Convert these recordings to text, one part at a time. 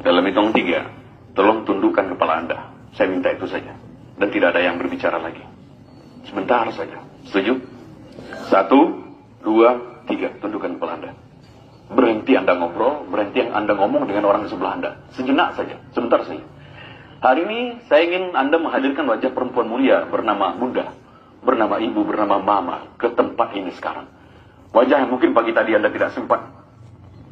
Dalam hitung 3, tolong tundukkan kepala Anda. Saya minta itu saja. Dan tidak ada yang berbicara lagi. Sebentar saja. Setuju? 1, 2, 3. Tundukkan kepala Anda. Berhenti Anda ngobrol, berhenti Anda ngomong dengan orang di sebelah Anda. Sejenak saja, sebentar saja. Hari ini saya ingin Anda menghadirkan wajah perempuan mulia bernama Bunda, bernama Ibu, bernama Mama ke tempat ini sekarang. Wajah yang mungkin pagi tadi Anda tidak sempat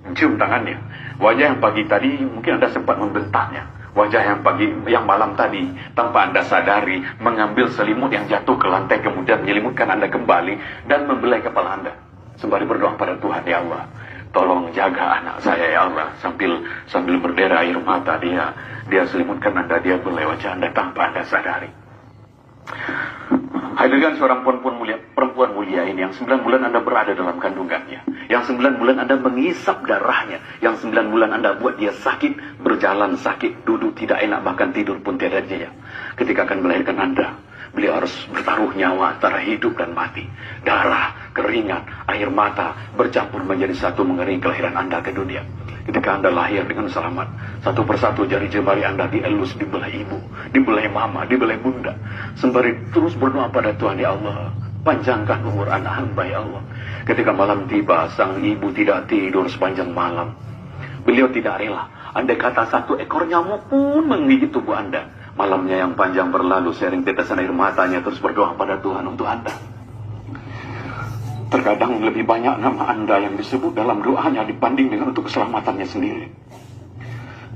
mencium tangannya. Wajah yang pagi tadi mungkin Anda sempat membentaknya. Wajah yang malam tadi tanpa Anda sadari mengambil selimut yang jatuh ke lantai kemudian menyelimutkan Anda kembali dan membelai kepala Anda. Sembari berdoa pada Tuhan, ya Allah, tolong jaga anak saya ya Allah. Sambil berdera air mata dia selimutkan Anda, dia belai wajah Anda tanpa Anda sadari. Hadirkan seorang perempuan mulia ini yang 9 bulan Anda berada dalam kandungannya, yang 9 bulan Anda mengisap darahnya, yang 9 bulan Anda buat dia sakit, berjalan sakit, duduk tidak enak, bahkan tidur pun tidak nyenyak. Ketika akan melahirkan Anda, beliau harus bertaruh nyawa antara hidup dan mati. Darah, keringat, air mata bercampur menjadi satu mengeringi kelahiran Anda ke dunia. Ketika Anda lahir dengan selamat, satu persatu jari jemari Anda dielus, dibelai ibu, dibelai mama, dibelai bunda. Sembari terus berdoa pada Tuhan, ya Allah, panjangkan umur anak hamba ya Allah. Ketika malam tiba, sang ibu tidak tidur sepanjang malam. Beliau tidak rela. Andai kata 1 ekor nyamuk pun menggigit tubuh Anda. Malamnya yang panjang berlalu, sering tetesan air matanya terus berdoa pada Tuhan untuk Anda. Terkadang lebih banyak nama Anda yang disebut dalam doanya dibanding dengan untuk keselamatannya sendiri.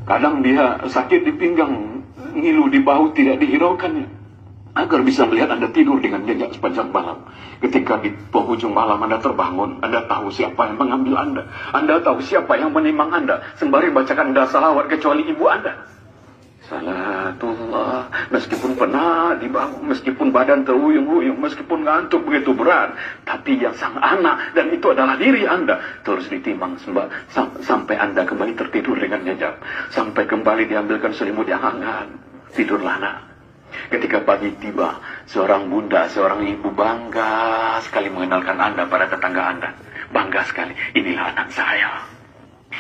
Kadang dia sakit di pinggang, ngilu di bahu tidak dihiraukannya, agar bisa melihat Anda tidur dengan nyenyak sepanjang malam. Ketika di penghujung malam Anda terbangun, Anda tahu siapa yang mengambil Anda. Anda tahu siapa yang menimang Anda, sembari bacakan Anda salawat kecuali ibu Anda. Salatullah, meskipun penat di bahu, meskipun badan terhuyung-huyung, meskipun ngantuk begitu berat, tapi yang sang anak, dan itu adalah diri Anda, terus ditimang sampai Anda kembali tertidur dengan nyenyak, sampai kembali diambilkan selimut yang hangat. Tidurlah nak. Ketika pagi tiba, seorang bunda, seorang ibu bangga sekali mengenalkan Anda pada tetangga Anda. Bangga sekali, inilah anak saya,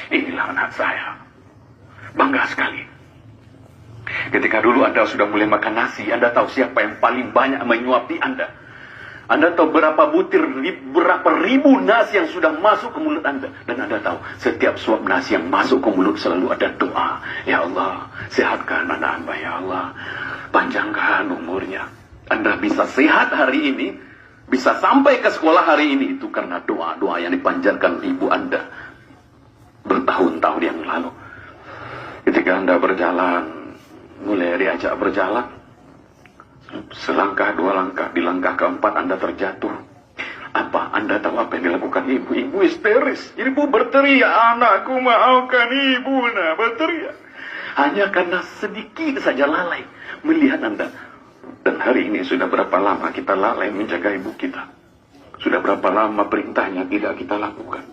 inilah anak saya. Bangga sekali. Ketika dulu Anda sudah mulai makan nasi, Anda tahu siapa yang paling banyak menyuapi Anda. Anda tahu berapa butir, berapa ribu nasi yang sudah masuk ke mulut Anda. Dan Anda tahu setiap suap nasi yang masuk ke mulut selalu ada doa. Ya Allah, sehatkan anak hamba ya Allah, panjangkan umurnya. Anda bisa sehat hari ini, bisa sampai ke sekolah hari ini, itu karena doa-doa yang dipanjatkan ibu Anda bertahun-tahun yang lalu. Ketika Anda berjalan, mulai diajak berjalan, selangkah 2 langkah, di langkah keempat Anda terjatuh. Apa? Anda tahu apa yang dilakukan ibu? Ibu histeris. Ibu berteriak, anakku maafkan ibu, nah berteriak. Hanya karena sedikit saja lalai melihat Anda. Dan hari ini sudah berapa lama kita lalai menjaga ibu kita? Sudah berapa lama perintahnya tidak kita lakukan?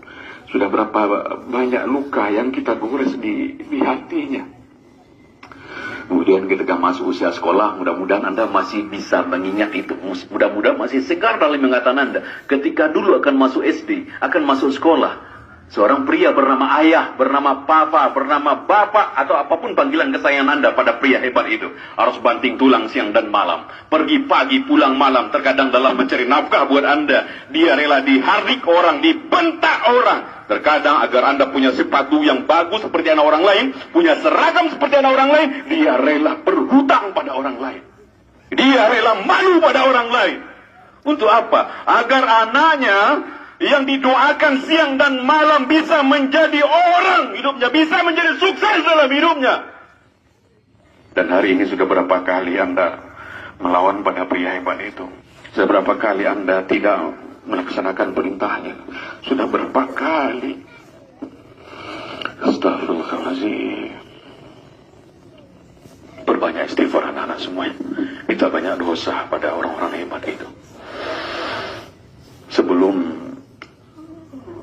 Sudah berapa banyak luka yang kita gores di hatinya? Kemudian ketika masuk usia sekolah, mudah-mudahan Anda masih bisa mengingat itu. Mudah-mudahan masih segar dalam ingatan Anda. Ketika dulu akan masuk SD, akan masuk sekolah, seorang pria bernama ayah, bernama papa, bernama bapak, atau apapun panggilan kesayangan Anda pada pria hebat itu, harus banting tulang siang dan malam, pergi pagi pulang malam. Terkadang dalam mencari nafkah buat Anda, dia rela dihardik orang, dibentak orang. Terkadang agar Anda punya sepatu yang bagus seperti anak orang lain, punya seragam seperti anak orang lain, dia rela berhutang pada orang lain. Dia rela malu pada orang lain. Untuk apa? Agar anaknya yang didoakan siang dan malam bisa menjadi orang hidupnya, bisa menjadi sukses dalam hidupnya. Dan hari ini sudah berapa kali Anda melawan pada pria hebat itu? Seberapa kali Anda tidak melaksanakan perintahnya? Sudah berapa kali? Astagfirullahaladzim. Berbanyak istighfar anak-anak semuanya. Kita banyak dosa pada orang-orang hebat itu. Sebelum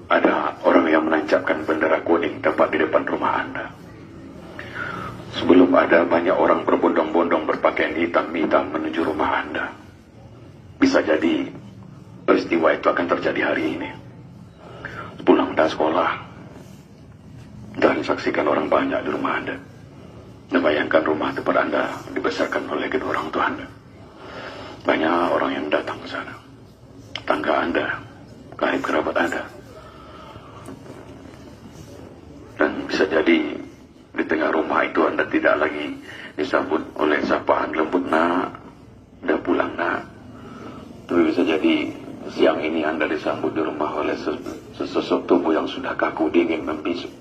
ada orang yang menancapkan bendera kuning tepat di depan rumah Anda, sebelum ada banyak orang berbondong-bondong berpakaian hitam-hitam menuju rumah Anda, bisa jadi peristiwa itu akan terjadi hari ini. Pulang dari sekolah, dan saksikan orang banyak di rumah Anda. Dan bayangkan rumah tempat Anda dibesarkan oleh kedua orang tua Anda. Banyak orang yang datang ke sana. Tangga Anda, karib kerabat Anda. Dan bisa jadi di tengah rumah itu Anda tidak lagi disambut oleh sapaan lembut, nak, udah pulang, nak. Tapi bisa jadi siang ini Anda disambut di rumah oleh sesosok tubuh yang sudah kaku, dingin, membisu.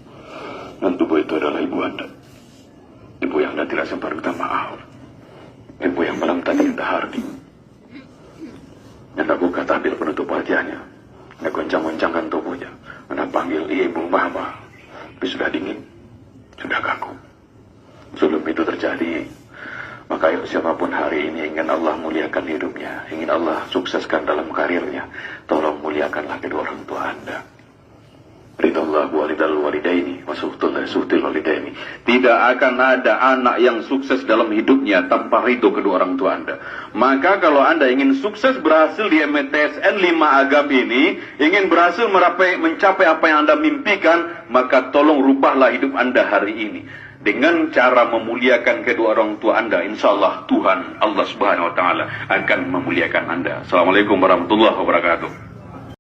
Dan tubuh itu adalah ibu Anda. Ibu yang Anda tidak sempat minta maaf. Ibu yang malam tadi Anda hardi. Anda buka tabir penutup wajahnya. Anda goncang-goncangkan tubuhnya. Anda panggil ibu, mama. Tapi sudah dingin, sudah kaku. Sebelum itu terjadi, maka siapapun hari ini ingin Allah muliakan hidupnya, ingin Allah sukseskan dalam karirnya, tolong muliakanlah kedua orang tua Anda. Ridallahu walidal walidaini wa suhtul walidaini. Tidak akan ada anak yang sukses dalam hidupnya tanpa ridho kedua orang tua Anda. Maka kalau Anda ingin sukses berhasil di MTSN 5 Agam ini, ingin berhasil mencapai apa yang Anda mimpikan, maka tolong rubahlah hidup Anda hari ini. Dengan cara memuliakan kedua orang tua Anda, insya Allah Tuhan Allah Subhanahu Wa Taala akan memuliakan Anda. Assalamualaikum warahmatullahi wabarakatuh.